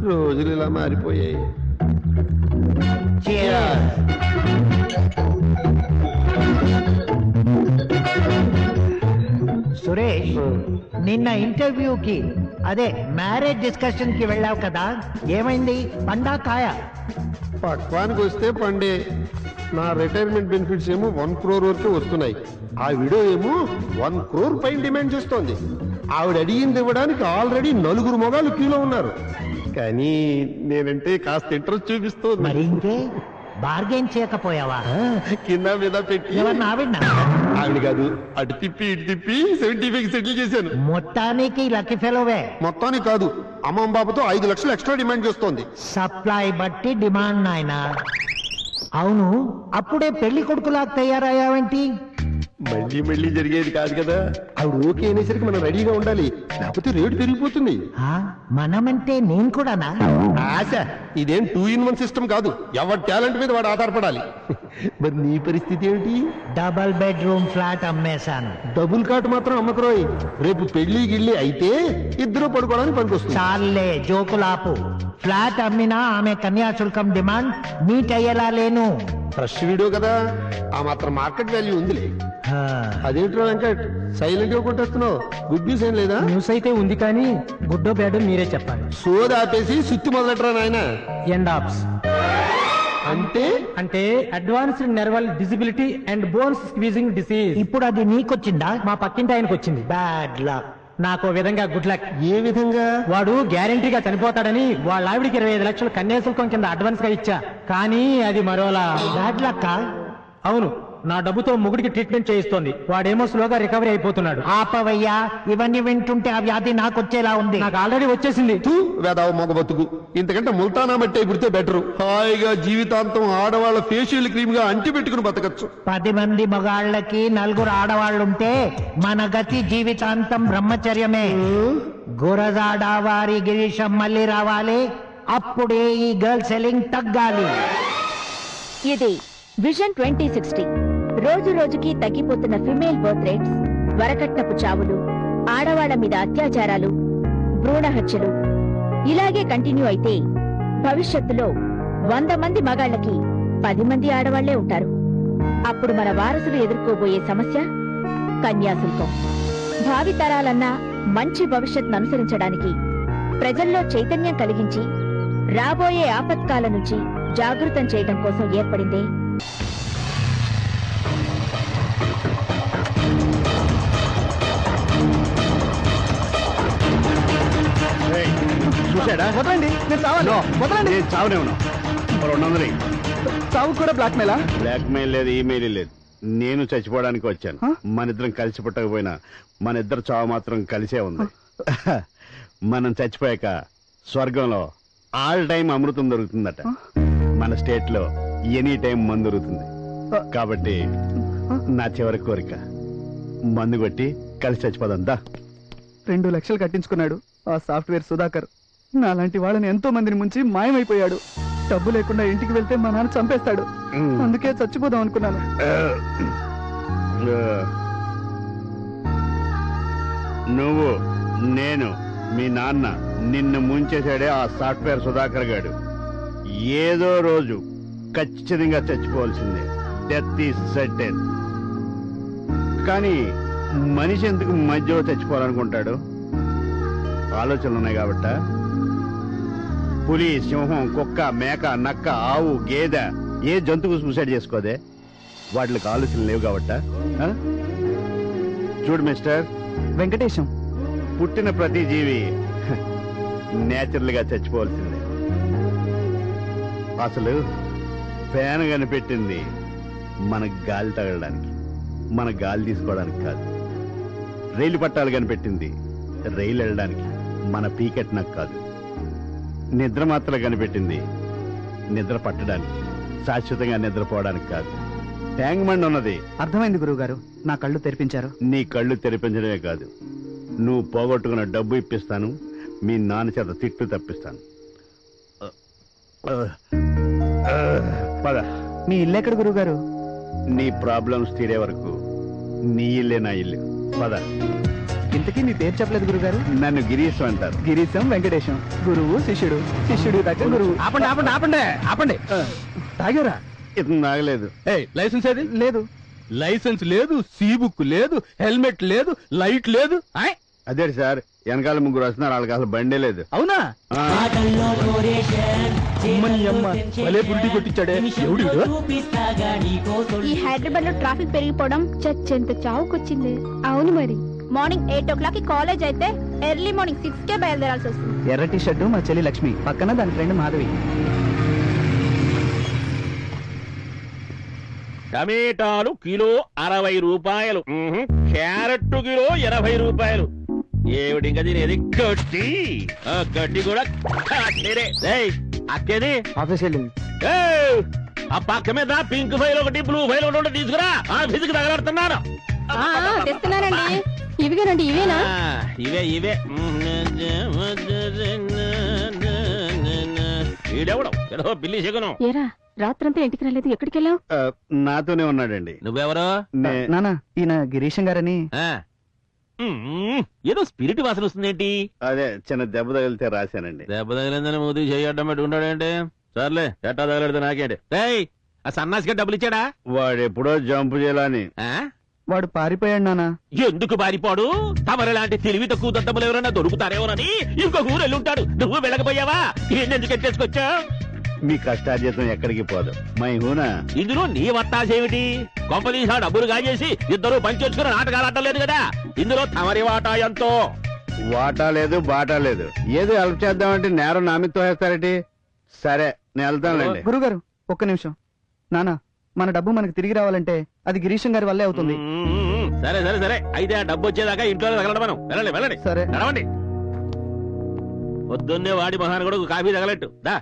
రోజులు ఇలా మారిపోయాయి. సురేష్, నిన్న ఇంటర్వ్యూకి అదే మ్యారేజ్ డిస్కషన్ కి వెళ్ళావు కదా, ఏమైంది? పండా కాయ? పక్వానికి వస్తే పండే. నా రిటైర్మెంట్ బెనిఫిట్స్ ఏమో 1 crore వరకు వస్తున్నాయి. ఆ వీడియో ఏమో 1 crore పైన డిమాండ్ చేస్తోంది. ఆవిడ అడిగింది ఇవ్వడానికి ఆల్రెడీ 4 మొగాలు క్యూలో ఉన్నారు. కానీ నేనంటే కాస్త ఇంట్రెస్ట్ చూపిస్తుంది. మరి ఇంకే బార్గెన్ చేయకపోయావా? కింద మీద పెట్టి ఎవరిని? ఆవిడ కాదు, అటు తిప్పి ఇటు తిప్పి 75 సెటిల్ చేశాను. మొత్తానికి లక్కీ ఫెలోవే. మొత్తానికి కాదు, అమ్మమ్మ బాబుతో 5 లక్షలు ఎక్స్ట్రా డిమాండ్ చేస్తోంది. సప్లై బట్టి డిమాండ్ నాయనా. అవును, అప్పుడే పెళ్లి కొడుకులా తయారయ్యావేంటి? మళ్ళీ మళ్ళీ జరిగేది కాదు కదా. ఆవిడ ఓకే అనేసరికి మనం రెడీగా ఉండాలి, లేకపోతే రేటు పెరిగిపోతుంది. మనమంటే నేను కూడానా? ఆశ, ఇదేం 2-in-1 సిస్టమ్ కాదు. ఎవరి టాలెంట్ మీద వాడు ఆధారపడాలి. మరి నీ పరిస్థితి ఏంటి? డబల్ బెడ్రూమ్ ఫ్లాట్ అమ్మేశాను. డబుల్ కాట్ మాత్రం అమ్మకరోయ్. రేపు పెళ్లి గిళ్ళి అయితే ఇద్దరు పడుకోవడానికి పనికొస్తుంది. చాలే జోకులాపు. ఫ్లాట్ అమ్మినా ఆమె కన్యాశుల్కం డిమాండ్ మీట్ అయ్యేలా లేను. ఫ్రెష్ వీడియో కదా, ఆ మాత్రం మార్కెట్ వాల్యూ ఉందిలే. అదేంట్రా వెంకట్, సైలెంట్ గా కొట్టేస్తున్నావు? గుడ్ న్యూస్ ఏం లేదా? న్యూస్ అయితే ఉంది, కానీ గుడ్డో బ్యాడో మీరే చెప్పాలి. సోది ఆపేసి సుత్తి మొదలెట్టరా నాయన. ఎండ్ ఆప్స్ అంటే advanced nerval disability and bones squeezing disease. ఇప్పుడు అది నీకొచ్చిందా? మా పక్కింటి ఆయనకు వచ్చింది. Bad luck. నాకు విధంగా గుడ్ లక్. ఏ విధంగా? వాడు గ్యారంటీగా చనిపోతాడని వాళ్ళ ఆవిడికి 25 లక్షలు కన్యాశుల్కం కింద అడ్వాన్స్ గా ఇచ్చా, కానీ అది మరోలా. Bad luck? అవును, నా డబ్బుతో మొగుడికి ట్రీట్మెంట్ చేయిస్తోంది. వాడేమో స్లోగా రికవరీ అయిపోతున్నాడు. ఆపవయ్యా, ఇవన్నీ వింటుంటే ఆ వ్యాధి నాకొచ్చేలా ఉంది. నాకు ఆల్రెడీ వచ్చేసింది. వేదావు మొగ బతుకు. ఇంతకంటే ముల్తానా మట్టి పుడితే బెటరు. హాయిగా జీవితాంతం ఆడవాళ్ళ ఫేషియల్ క్రీమ్ గా అంటి పెట్టుకుని బతకచ్చు. 10 మంది మగాళ్ళకి 4 ఆడవాళ్ళుంటే మన గతి జీవితాంతం బ్రహ్మచర్యమే. గురజాడ వారి గిరీశం మళ్ళీ రావాలి, అప్పుడే ఈ గర్ల్ సెల్లింగ్ తగ్గాలి. ఇది విజన్ 2060. రోజు రోజుకి తగ్గిపోతున్న ఫిమేల్ బర్త్ రేట్స్, వరకట్నపు చావులు, ఆడవాళ్ల మీద అత్యాచారాలు, భ్రూణ హత్యలు ఇలాగే కంటిన్యూ అయితే భవిష్యత్తులో 100 మంది మగాళ్ళకి 10 మంది ఆడవాళ్లే ఉంటారు. అప్పుడు మన వారసులు ఎదుర్కోబోయే సమస్య కన్యాశుల్కం. భావితరాలన్నా మంచి భవిష్యత్తును అనుసరించడానికి ప్రజల్లో చైతన్యం కలిగించి రాబోయే ఆపత్కాల నుంచి జాగృతం చేయడం కోసం ఏర్పడిందే చూసాడా? వదలండి, నేను చావాలి. వదలండి. నేను చావునే ఉన్నా. 200. చావు కూడా బ్లాక్ మెయిలా? బ్లాక్ మెయిల్ లేదు, ఈమెయిల్ లేదు. నేను చచ్చిపోవడానికి వచ్చాను. మన ఇద్దరం కలిసి పుట్టకపోయినా మన ఇద్దరు చావు మాత్రం కలిసే ఉంది. మనం చచ్చిపోయాక స్వర్గంలో ఆల్ టైం అమృతం దొరుకుతుందట. మన స్టేట్ లో ఎనీ టైం మందు దొరుకుతుంది. కాబట్టి నా చివరి కోరిక మందు కొట్టి కలిసి చచ్చిపోదా. 2 లక్షలు కట్టించుకున్నాడు ఆ సాఫ్ట్వేర్ సుధాకర్. నాలాంటి వాళ్ళని ఎంతో మందిని ముంచి మాయమైపోయాడు. డబ్బు లేకుండా ఇంటికి వెళ్తే మా నాన్న చంపేస్తాడు. అందుకే చచ్చిపోదాం అనుకున్నాను. నువ్వు, నేను, మీ నాన్న నిన్ను ముంచేశాడే ఆ సాఫ్ట్వేర్ సుధాకర్ గాడు. ఏదో రోజు ఖచ్చితంగా చచ్చిపోవాల్సిందే. Death is certain. కానీ మనిషి ఎందుకు మధ్యలో చచ్చిపోవాలనుకుంటాడు? ఆలోచనలు ఉన్నాయి కాబట్ట. పులి, సింహం, కుక్క, మేక, నక్క, ఆవు, గేదె ఏ జంతువు సూసైడ్ చేసుకోదే? వాటికి ఆలోచనలు లేవు కాబట్ట. చూడు మిస్టర్ వెంకటేశం, పుట్టిన ప్రతి జీవి నేచురల్ గా చచ్చిపోవాల్సిందే. అసలు ఫ్యాన్ కనిపెట్టింది మన గాలి తగలడానికి, మన గాలి తీసుకోవడానికి కాదు. రైలు పట్టాలు కనిపెట్టింది రైలు వెళ్ళడానికి, మన పీకెట్ నాకు కాదు. నిద్ర మాత్రలు కనిపెట్టింది నిద్ర పట్టడానికి, శాశ్వతంగా నిద్రపోవడానికి కాదు. ట్యాంక్ బండ్ ఉన్నది. అర్థమైంది గురువు గారు, నా కళ్ళు తెరిపించారు. నీ కళ్ళు తెరిపించడమే కాదు, నువ్వు పోగొట్టుకున్న డబ్బు ఇప్పిస్తాను, మీ నాన్న చేత తిట్టు తప్పిస్తాను. పద. మీ ఇల్లు ఎక్కడ గురువు గారు? నీ ప్రాబ్లమ్స్ తీరే వరకు నీ ఇల్లే నా ఇల్లు. పద. ఇంతకీ మీ పేరు చెప్పలేదు గురుగారు. నన్ను గిరీశం అంటారు. గిరీశం వెంకటేశం, గురువు శిష్యుడు, శిష్యుడి దగ్గర గురువు. ఆపండి ఆపండి ఆపండి ఆపండి. తాగారా? ఇతను నాగలేదు. లైసెన్స్ ఏది? లేదు. లైసెన్స్ లేదు, సీ బుక్ లేదు, హెల్మెట్ లేదు, లైట్ లేదు. అదే సార్, వెనకాల ముగ్గురు వస్తున్నారు, వాళ్ళకి అసలు బండే లేదు. అవునా? ఆ, అమ్మని అమ్మ భలే బుల్టీ కొట్టించాడే. ఎవడు వీడు? ఈ హైదరాబాద్ లో ట్రాఫిక్ పెరిగిపోవడం చచ్చెంత చావుకొచ్చింది. అవును మరి. మార్నింగ్ 8 o'clock కి కాలేజ్ అయితే ఎర్లీ మార్నింగ్ 6 కే బయలుదేరాల్సి వస్తుంది. ఎర్ర టీ షర్టు మా చెల్లి లక్ష్మి, పక్కన దాని ఫ్రెండ్ మాధవి. టమేటాలు కిలో 60 రూపాయలు. క్యారెట్ కిలో 80 రూపాయలు. ఏమిటి ఇంకా తినేది? గడ్డి. గడ్డి కూడా అక్కేది ఆఫీస్ వెళ్ళింది. ఆ పక్క మీద పింక్ ఫైల్ ఒకటి, బ్లూ ఫైల్ ఒకటి తీసుకురా. ఆ ఫిజికి తగలడుతున్నాను. తెస్తున్నానండి. ఇవిగానండి. ఇవేనా? ఇవే ఇవే. ఈడెవడం ఏదో బిల్లి చెగను. ఏరా రాత్రంతా ఇంటికి రాలేదు, ఎక్కడికి వెళ్ళావు? ఆ, నాతోనే ఉన్నాడండి. నువ్వెవరో? నానా, ఈయన గిరీశం గారని. ఏదో స్పిరిట్ వాసన వస్తుందేంటి? అదే చిన్న దెబ్బ తగిలితే రాశానండి. దెబ్బ తగిలిందని మూతి చేయడం పెట్టుకుంటాడేంటి? సర్లే, ఎట్టా తగలడితే నాకేంటి? ఆ సన్నాసిగా డబ్బులు ఇచ్చాడా? వాడు ఎప్పుడో జంపు చేయాలని. వాడు పారిపోయాడు నానా. ఎందుకు బారిపోడు? తమరు లాంటి తెలివి తక్కువ దద్దములు ఎవరైనా దొరుకుతారేమోనని ఇంకొక ఊరు వెళ్ళుంటాడు. నువ్వు వెళ్ళకపోయావా? ఎందుకు ఎట్టేసుకొచ్చా? మీ కష్టార్జితం ఎక్కడికి పోదు. మై హూనా. ఇందులో నీ వత్తాసేమిటి? కొంపదీసా డబ్బులు కాజేసి ఇద్దరు పంచొచ్చుకుని నాటకాలు ఆడటం లేదు కదా. ఇందులో తమరి వాటా ఎంతో? వాటా లేదు, బాటా లేదు. ఏదో హెల్ప్ చేద్దామంటే నేరం నా మీద తోసేస్తారేటి? సరే, నేను వెళ్తానులేండి. గురుగారు ఒక్క నిమిషం. నానా, మన డబ్బు మనకు తిరిగి రావాలంటే అది గిరీశం గారి వల్లే అవుతుంది. సరే సరే సరే, అయితే ఆ డబ్బు వచ్చేదాకా ఇంట్లో తగలడం మనం. వెళ్ళండి వెళ్ళండి. సరే. నడవండి. పొద్దున్నే వాడి మహాన్ కూడా కాఫీ తగలట్టు దా.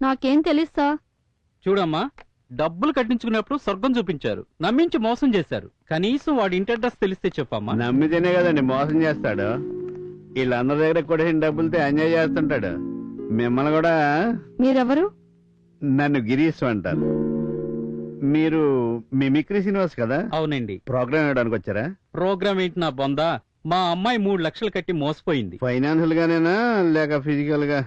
నాకేం తెలుసా? చూడమ్మా, డబ్బులు కట్టించుకున్నప్పుడు స్వర్గం చూపించారు, నమ్మించి మోసం చేశారు. కనీసం వాడి ఇంటి అడ్రస్ తెలిస్తే చెప్పమ్మా. నమ్మితేనే కదండి మోసం చేస్తాడు. వీళ్ళందరి దగ్గర కూడా డబ్బులతో ఎంజాయ్ చేస్తుంటాడు. మిమ్మల్ని కూడా. మీరెవరు? నన్ను గిరీశ్ అంటారు. మీరు మిమిక్రీ శ్రీనివాస్ కదా? అవునండి. ప్రోగ్రామ్ ఇవ్వడానికి వచ్చారా? ప్రోగ్రామ్ ఏంటి నా బొందా? మా అమ్మాయి 3 లక్షలు కట్టి మోసపోయింది. ఫైనాన్షియల్ గానేనా లేక ఫిజికల్ గా?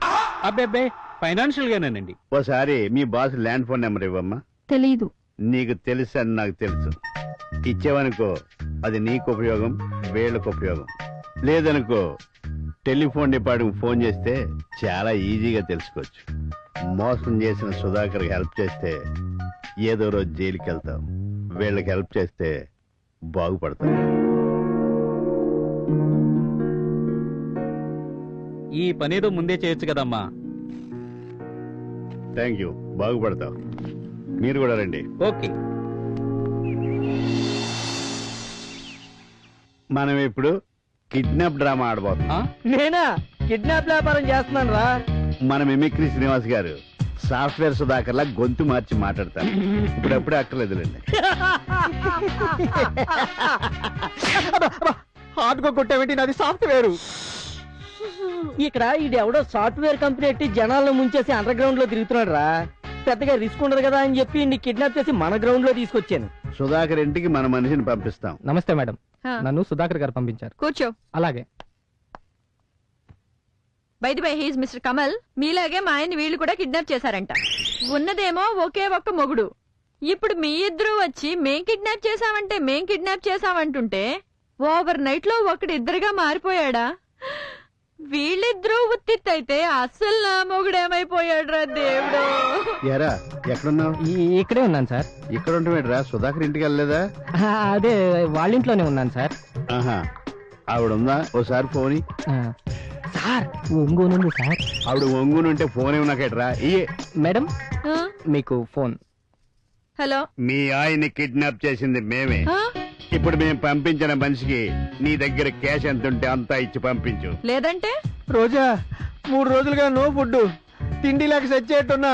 అబ్బే ఫైనాన్షియల్ గానేనండి. ఓసారి మీ బాస్ ల్యాండ్ ఫోన్ నెంబర్ ఇవ్వమ్మా. తెలీదు. నీకు తెలుసు అని నాకు తెలుసు. ఇచ్చేవనుకో అది నీకు ఉపయోగం, వీళ్ళకు ఉపయోగం. లేదనుకో టెలిఫోన్ డిపార్ట్మెంట్ ఫోన్ చేస్తే చాలా ఈజీగా తెలుసుకోవచ్చు. మోసం చేసిన సుధాకర్ హెల్ప్ చేస్తే ఏదో రోజు జైలుకి వెళ్తాం. వీళ్ళకి హెల్ప్ చేస్తే బాగుపడతాం. ఈ పనేదో ముందే చేయొచ్చు కదమ్మా. థ్యాంక్ యూ, బాగుపడతాం. మీరు కూడా రండి. ఓకే. మనం ఇప్పుడు కిడ్నాప్ డ్రామా ఆడబోతున్నాం. నేనా కిడ్నాప్ వ్యాపారం చేస్తున్నాను రా. మన మిమిక్రీ శ్రీనివాస్ గారు సాఫ్ట్వేర్ సుధాకర్ లా గొంతు మార్చి మాట్లాడతారు. ఇప్పుడప్పుడే అక్కర్లేదులేండి. హార్డ్ గా కొట్టావేంటి? నాది సాఫ్ట్వేర్. ఇక్కడ ఇది ఎవడో సాఫ్ట్వేర్ కంపెనీ ఎట్టి జనాలను ముంచేసి అండర్ గ్రౌండ్ లో తిరుగుతున్నాడు రా. పెద్దగా రిస్క్ ఉండదు కదా అని చెప్పి నీ కిడ్నాప్ చేసి మన గ్రౌండ్ లో తీసుకొచ్చాను. సుధాకర్ ఇంటికి మన మనిషిని పంపిస్తాం. నమస్తే మేడం, నన్ను సుధాకర్ గారు పంపించారు. కూర్చో. అలాగే. By the by, he's mister Kamal. మీలాగే మా ఆయన్ని వీళ్ళు కూడా కిడ్నాప్ చేశారంట. ఉన్నదేమో ఒకే ఒక్క మొగుడు. ఇప్పుడు మీ ఇద్దరు వచ్చి మేం కిడ్నాప్ చేసామంటుంటే ఓవర్ నైట్ లో ఒకటి ఇద్దరుగా మారిపోయాడా? వీళ్ళిద్దరూ ఉత్తిత్తైతే అస్సలు నా మొగుడేమైపోయాడు రా దేవుడు. ఎరా ఎక్కడున్నావు? ఇక్కడే ఉన్నాను సార్. ఇక్కడ ఉంటావేట్రా? సుధాకర్ ఇంటికి వెళ్ళలేదా? అదే వాళ్ళ ఇంట్లోనే ఉన్నాను సార్. ఆహా, ఆవిడ ఉందా? ఓసారి ఫోన్ సార్ ఒంగోనుంది సార్. ఆవిడ ఒంగునుంటే ఫోన్ ఇవ్వనాకేట్రా? మేడం ఆ? మీకు ఫోన్. హలో. మీ ఆయన్ని కిడ్నాప్ చేసింది మేమే. ఆ? ఇప్పుడు మేము పంపించిన మనిషికి నీ దగ్గర క్యాష్ ఎంత ఉంటే అంతా ఇచ్చి పంపించు. లేదంటే రోజా 3 రోజులుగా నో ఫుడ్, తిండి లేక సచ్చేట్టున్నా.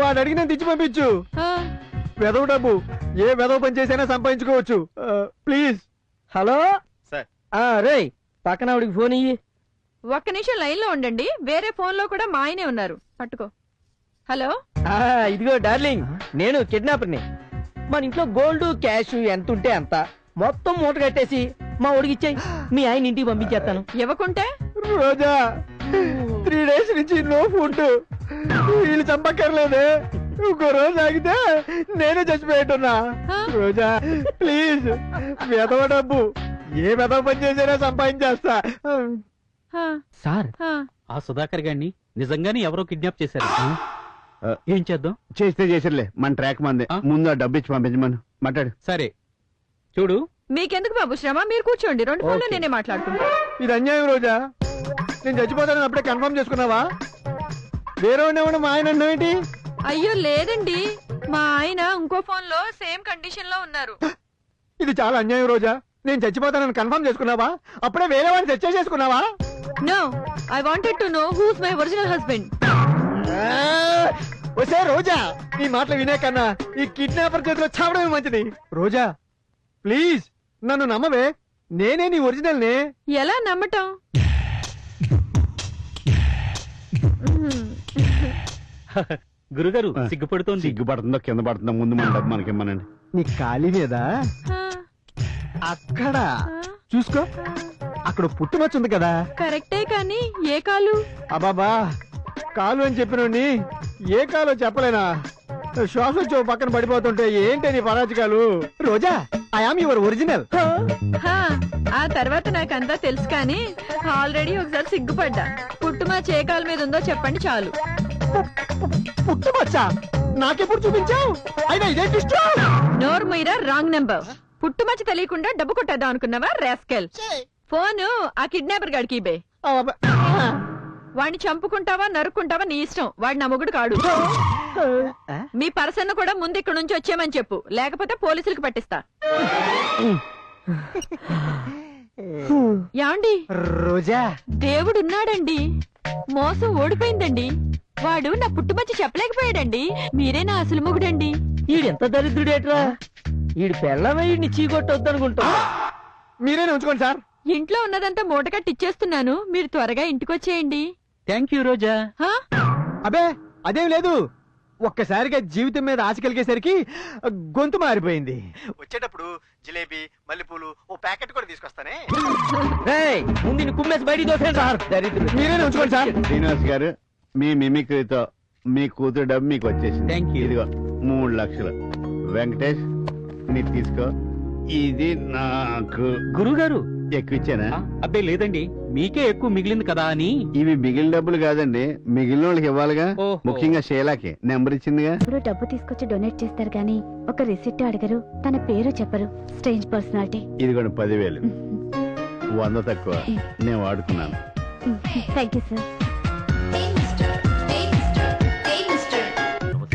వాడు అడిగిన తెచ్చి పంపించు. ఆ? వెదవ డబ్బు ఏ వెదవ పని చేసైనా సంపాదించుకోవచ్చు. ప్లీజ్. హలో రే, పక్కన ఆవిడికి ఫోన్ ఇయ్యి. ఒక్క నిమిషం లైన్ లో ఉండండి. వేరే ఫోన్ లో కూడా మా ఆయనే ఉన్నారు. పట్టుకో. హలో ఇదిగో డార్లింగ్, నేను కిడ్నాపర్ని. మన ఇంట్లో గోల్డ్ క్యాష్ ఎంత ఉంటే అంత మొత్తం మూట కట్టేసి మా ఒడికి ఇచ్చేయి. మీ ఆయన ఇంటికి పంపించేస్తాను. ఇవ్వకుంటే రోజా 3 days నుంచి నో ఫుడ్. వీళ్ళు చంపక్కర్లేదే, ఇంకో రోజు ఆగితే నేనే చచ్చిపోయేట్టున్నా. ఆ? రోజా ప్లీజ్, వెదవ డబ్బు ఏ వెదవ పని చేసినా సంపాదించేస్తా. హా, సార్ హా. ఆ సుధాకర్ గారిని నిజంగానే ఎవరో కిడ్నాప్ చేశారు. ఏం చేద్దాం? చేస్తే చేసిర్లే, మన ట్రాక్ మందే. ఆ? ముందు ఆ డబ్బు ఇచ్చి పంపించమను. మాట్లాడు. సరే చూడు, మీకెందుకు బాబు శ్రమ? మీరు కూర్చోండి, 2 ఫోన్లు ఓకే. నేనే మాట్లాడుకుంటా. ఇది అన్యాయం రోజా. నేను చచ్చిపోతానని అప్పుడే కన్ఫర్మ్ చేసుకున్నావా? వేరే ఉండేవాడు మా ఆయన అన్నావేంటి? అయ్యో లేదండి, మా ఆయన ఇంకో ఫోన్ లో సేమ్ కండిషన్ లో ఉన్నారు. ఇది చాలా అన్యాయం రోజా. నేను చచ్చిపోతానని కన్ఫర్మ్ చేసుకున్నావా? అప్పుడే వేరే వాడిని సెర్చ్ చేసుకున్నావా? No, I wanted to know who's my original husband. వసే రోజా, ఈ మాటలు వినే కన్నా ఈ కిడ్నాపర్ చేతిలో చావడమే మంచిది. రోజా ప్లీజ్ నన్ను నమ్మవే, నేనే నీ ఒరిజినల్ నే. ఎలా నమ్మటం? గురుగారు సిగ్గుపడుతోంది. సిగ్గుపడుతుందో కింద పడుతుందో ముందు మన డబ్బు మనకి ఇమ్మనండి. నీ ఖాళీ మీద హా, అక్కడ హా. చూసుకో, అక్కడ పుట్టుమచ్చుంది కదా. కరెక్టే కానీ ఏ కాలు? అబాబా, కాలు అని చెప్పినోడిని ఏ కాలో చెప్పలేనా? శ్వాస వచ్చి ఓ పక్కన పడిపోతుంటే ఏంటి నీ పరాజకాలు? రోజా, ఐ ఆమ్ యువర్ ఒరిజినల్. హా, ఆ తర్వాత నాకంతా తెలుసు కానీ ఆల్రెడీ ఒకసారి సిగ్గుపడ్డా. పుట్టుమా ఏ కాలు మీద ఉందో చెప్పండి చాలు. పుట్టుమచ్చా నాకెప్పుడు చూపించావు? అయినా ఇదేంటి ఇష్టం? నోరు మీరా, రాంగ్ నెంబర్. పుట్టుమచ్చ తెలియకుండా డబ్బు కొట్టేద్దాం అనుకున్నావా రాస్కెల్? ఫోను ఆ కిడ్నాపర్ గాడికి ఇబే. వాడిని చంపుకుంటావా నరుక్కుంటావా నీ ఇష్టం, వాడు నా మొగుడు కాడు. మీ పర్సన్ కూడా ముందు ఇక్కడ నుంచి వచ్చేయమని చెప్పు, లేకపోతే పోలీసులకు పట్టిస్తా. యాండి, రోజా, దేవుడున్నాడండి, మోసం ఓడిపోయిందండి. వాడు నా పుట్టుమచ్చ చెప్పలేకపోయాడండి. మీరే నా అసలు మొగుడండి. ఈడెంత దరిద్రుడేట్రా. ఈడు పెళ్ళమే ఈడిని చీకొట్టొద్దు అనుకుంటా. మీరేనే ఉంచుకోండి సార్. ఇంట్లో ఉన్నదంతా మూట కట్టిచ్చేస్తున్నాను, మీరు త్వరగా ఇంటికొచ్చేయండి. థ్యాంక్ యూ రోజా. హా? అబే అదేం లేదు, ఒక్కసారిగా జీవితం మీద ఆశ కలిగేసరికి గొంతు మారిపోయింది. వచ్చేటప్పుడు జిలేబీ మల్లెపూలు ఓ ప్యాకెట్ కూడా తీసుకొస్తానే. ముందు కుమ్మేసి బయటికి దోసేయండి సార్. దరిద్రుడు. మీరేనే ఉంచుకోండి సార్. శ్రీనివాస్ గారు, మీ మిమిక్రీతో మీ కూతురు డబ్బు మీకు వచ్చేసింది. Thank you. ఇదిగో 3 లక్షలు. వెంకటేష్ నీకు తీసుకో. ఇది నాకు గురుగారు ఎక్కువ ఇచ్చానా? అబ్బే లేదండి, మీకే ఎక్కువ మిగిలింది కదా అని. ఇవి మిగిలిన డబ్బులు కాదండి, మిగిలిన వాళ్ళకి ఇవ్వాలిగా. ఓహో. ముఖ్యంగా షేలాకి నెంబర్ ఇచ్చిందిగా. ఎవరు డబ్బు తీసుకొచ్చి డొనేట్ చేస్తారు గానీ ఒక రిసిప్ట్ అడగరు, తన పేరు చెప్పరు. Strange personality. ఇదిగోండి 10,000. 100 తక్కువ నేను వాడుకున్నాను. Thank you sir.